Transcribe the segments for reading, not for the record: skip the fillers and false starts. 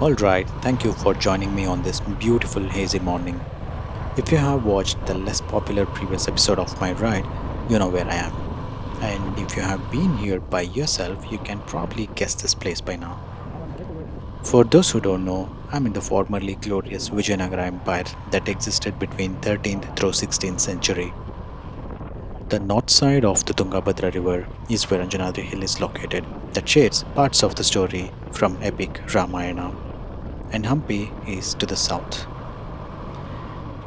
Alright, thank you for joining me on this beautiful hazy morning. If you have watched the less popular previous episode of my ride, you know where I am. And if you have been here by yourself, you can probably guess this place by now. For those who don't know, I'm in the formerly glorious Vijayanagara Empire that existed between 13th through 16th century. The north side of the Tungabhadra river is where Anjanadri Hill is located, that shares parts of the story from epic Ramayana, and Hampi is to the south.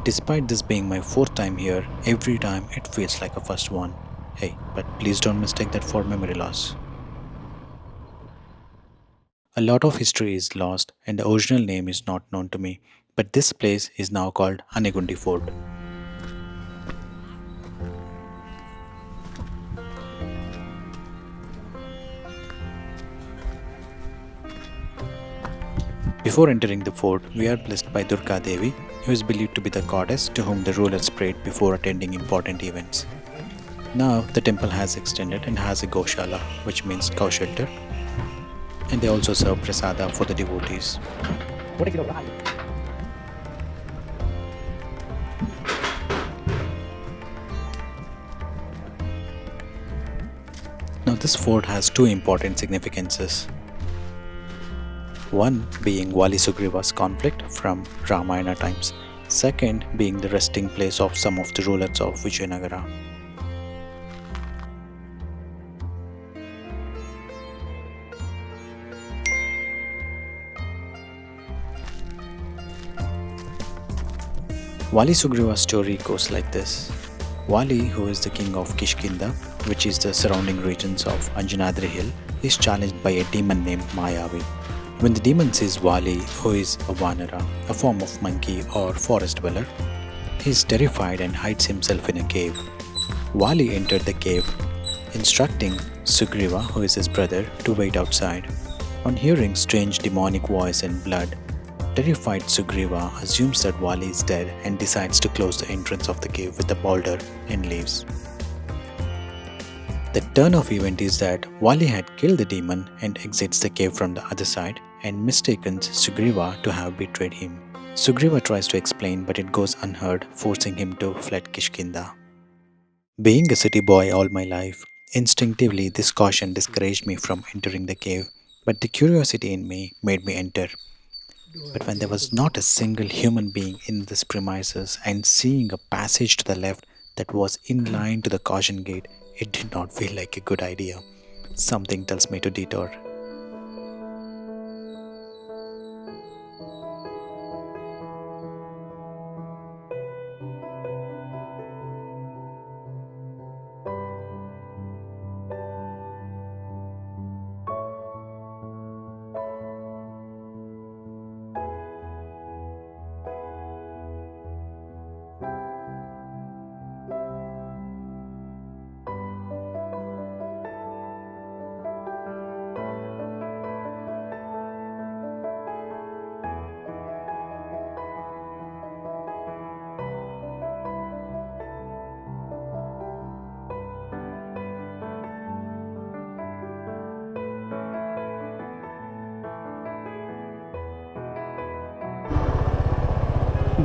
Despite this being my fourth time here, every time it feels like a first one. Hey, but please don't mistake that for memory loss. A lot of history is lost and the original name is not known to me, but this place is now called Anegundi Fort. Before entering the fort, we are blessed by Durga Devi, who is believed to be the goddess to whom the rulers prayed before attending important events. Now, the temple has extended and has a Goshala, which means cow shelter, and they also serve prasada for the devotees. Now, this fort has two important significances. One being Vali Sugriva's conflict from Ramayana times, second being the resting place of some of the rulers of Vijayanagara. Vali Sugriva's story goes like this. Vali, who is the king of Kishkinda, which is the surrounding regions of Anjanadri Hill, is challenged by a demon named Mayavi. When the demon sees Vali, who is a Vanara, a form of monkey or forest dweller, he is terrified and hides himself in a cave. Vali entered the cave, instructing Sugriva, who is his brother, to wait outside. On hearing strange demonic voice and blood, terrified Sugriva assumes that Vali is dead and decides to close the entrance of the cave with a boulder and leaves. The turn of event is that Vali had killed the demon and exits the cave from the other side and mistakes Sugriva to have betrayed him. Sugriva tries to explain, but it goes unheard, forcing him to fled Kishkinda. Being a city boy all my life, instinctively this caution discouraged me from entering the cave, but the curiosity in me made me enter. But when there was not a single human being in this premises and seeing a passage to the left that was in line to the caution gate, it did not feel like a good idea. Something tells me to detour.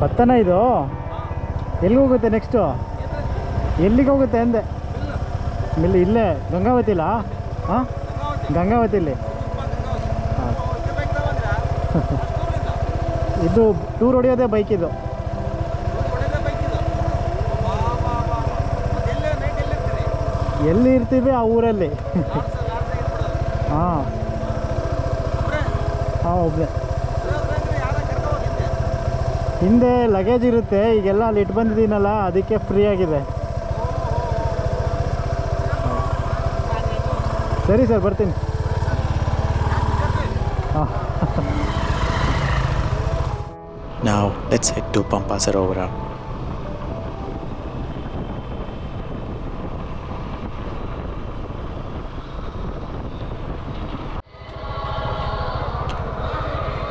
ಭತ್ತನ ಇದು ಎಲ್ಲಿಗೆ ಹೋಗುತ್ತೆ next ಎಲ್ಲಿಗೆ ಹೋಗುತ್ತೆ ಅಂದೆ ಇಲ್ಲಿ ಇಲ್ಲೇ ಗಂಗಾವತಿಲ ಹಾಂ ಗಂಗಾವತಿಲಿ ಹಾಂ ಇದು ಟೂರ್ ಹೊಡೆಯೋದೇ ಬೈಕ್ ಇದು ಎಲ್ಲಿ ಇರ್ತೀವಿ ಆ ಊರಲ್ಲಿ ಹಾಂ ಹಾಂ ಒಬ್ಬನೇ ಹಿಂದೆ ಲಗೇಜ್ ಇರುತ್ತೆ ಈಗೆಲ್ಲ ಅಲ್ಲಿ ಇಟ್ಟು ಬಂದಿದ್ದೀನಲ್ಲ ಅದಕ್ಕೆ ಫ್ರೀ ಆಗಿದೆ ಸರಿ ಸರ್ ಬರ್ತೀನಿ ಹಾಂ Now let's head to Pampa Sarovara.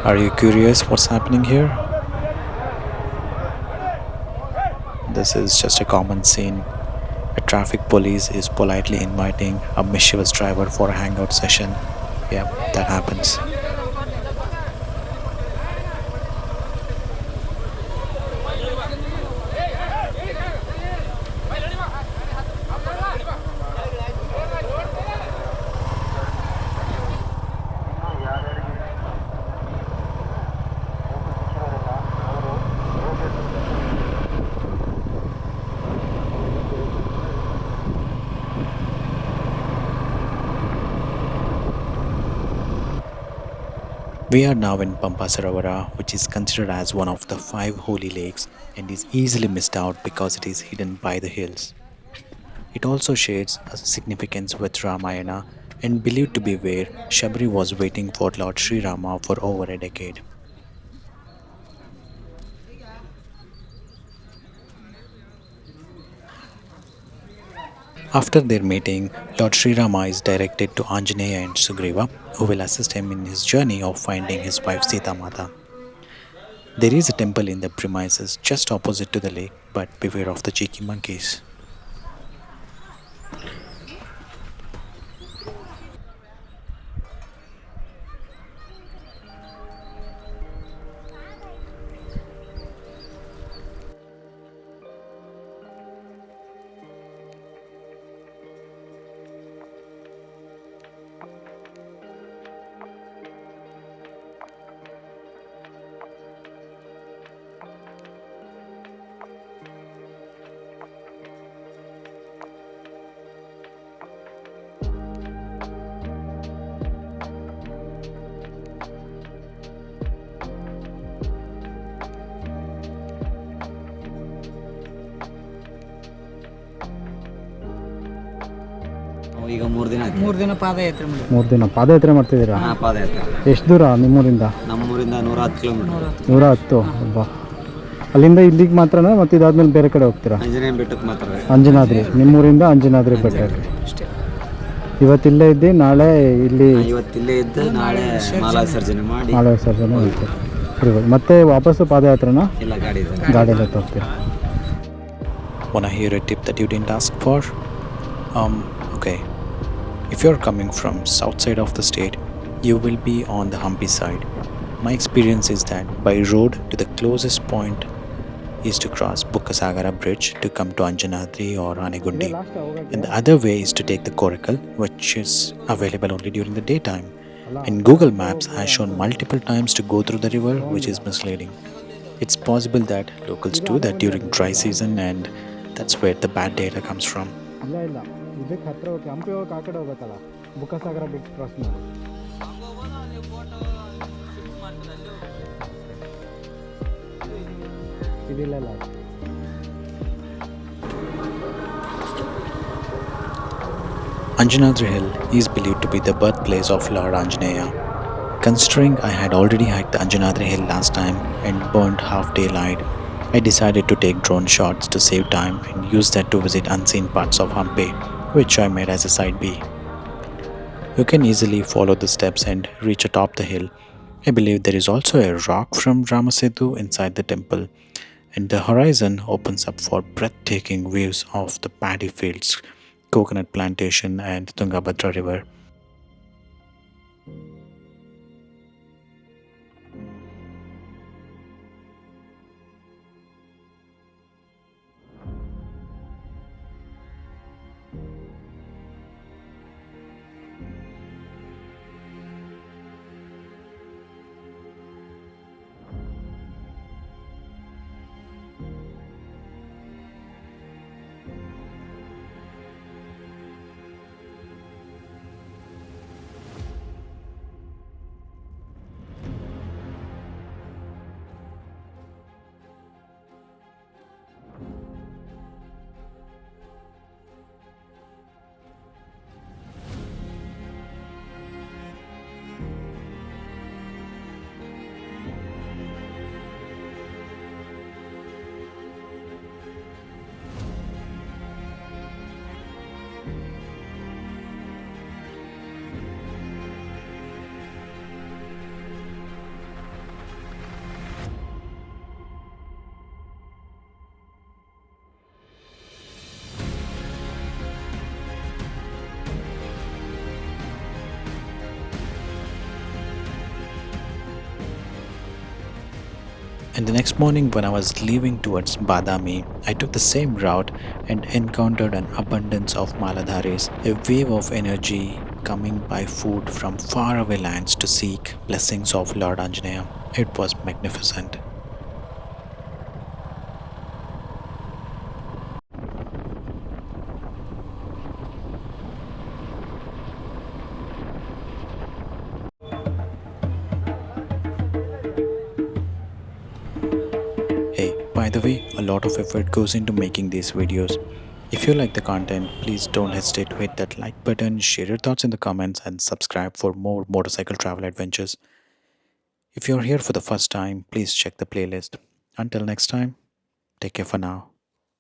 Are you curious what's happening here? This is just a common scene. A traffic police is politely inviting a mischievous driver for a hangout session. Yeah, that happens. We are now in Pampa Sarovara, which is considered as one of the five holy lakes and is easily missed out because it is hidden by the hills. It also shares a significance with Ramayana and believed to be where Shabri was waiting for Lord Sri Rama for over a decade. After their meeting, Lord Sri Rama is directed to Anjaneya and Sugriva, who will assist him in his journey of finding his wife Sita Mata. There is a temple in the premises just opposite to the lake, but beware of the cheeky monkeys. ಈಗ 3 ದಿನ ಆಯ್ತು. 3 ದಿನ ಪಾದಯಾತ್ರೆ ಮಾಡಿ 3 ದಿನ ಪಾದಯಾತ್ರೆ ಮಾಡ್ತಿದ್ದೀರಾ? ಹಾಂ, ಪಾದಯಾತ್ರೆ. ಎಷ್ಟು ದೂರ ನಿಮ್ಮೂರಿಂದ? ನಮ್ಮೂರಿಂದ 110 ಕಿಲೋಮೀಟರ್. 110. ಅಬ್ಬಾ, ಅಲ್ಲಿಂದ ಇಲ್ಲಿಗೆ ಮಾತ್ರನಾ ಮತ್ತು ಇದಾದ್ಮೇಲೆ ಬೇರೆ ಕಡೆ ಹೋಗ್ತೀರಾ? ಆಂಜನೇಯ ಬೆಟ್ಟಕ್ಕೆ ಮಾತ್ರ. ಅಂಜನಾದ್ರಿ, ನಿಮ್ಮೂರಿಂದ ಅಂಜನಾದ್ರಿ ಬೆಟ್ಟಕ್ಕೆ. ಇವತ್ತಿಲ್ಲೇ ಇದ್ದು ನಾಳೆ ಇಲ್ಲಿ ಇವತ್ತಿಲ್ಲೇ ಇದ್ದು ನಾಳೆ ಮಾಲಾ ವಿಸರ್ಜನೆ ಮಾಡಿ ಮಾಲ ವಿಸರ್ಜನೆ ಹೋಗ್ತೀರಾ? ಇರ್ಬೋದು. ಮತ್ತೆ ವಾಪಸ್ಸು ಪಾದಯಾತ್ರೆನಾ? ಇಲ್ಲ, ಗಾಡಿ ಇದೆ. ಗಾಡಿಯಲ್ಲಿ ಹೋಗ್ತೀರಾ? Wanna hear a tip that you didn't ask for? Okay. If you're coming from south side of the state, you will be on the Hampi side. My experience is that by road to the closest point is to cross Bukkasagara bridge to come to Anjanadri or Anegundi. And the other way is to take the Korakal, which is available only during the daytime. And Google Maps has shown multiple times to go through the river, which is misleading. It's possible that locals do that during dry season, and that's where the bad data comes from. ಇಲ್ಲ ಇಲ್ಲ, ಇದಕ್ಕೆ ಹತ್ರ ಹೋಗಿ ಹಂಪಿ ಹೋಗಿ ಆ ಕಡೆ ಹೋಗ್ಬೇಕಲ್ಲ, ಬುಕ್ಕಸಾಗರ ಬಿಟ್ಟು ಕ್ರಾಸ್ ಮಾಡಿ. ಇದಿಲ್ಲ. Anjanadri Hill is believed to be the birthplace of Lord Anjaneya. Considering I had already hiked the Anjanadri Hill last time and burned half daylight, I decided to take drone shots to save time and use that to visit unseen parts of Hampi, which I made as a side B. You can easily follow the steps and reach atop the hill. I believe there is also a rock from Ramasetu inside the temple, and the horizon opens up for breathtaking views of the paddy fields, coconut plantation, and Tungabhadra River. And the next morning, when I was leaving towards Badami, I took the same route and encountered an abundance of Maladharis, a wave of energy coming by food from faraway lands to seek blessings of Lord Anjaneya. It was magnificent. By the way, a lot of effort goes into making these videos. If you like the content, please don't hesitate to hit that like button, share your thoughts in the comments, and subscribe for more motorcycle travel adventures. If you're here for the first time, please check the playlist. Until next time, take care for now.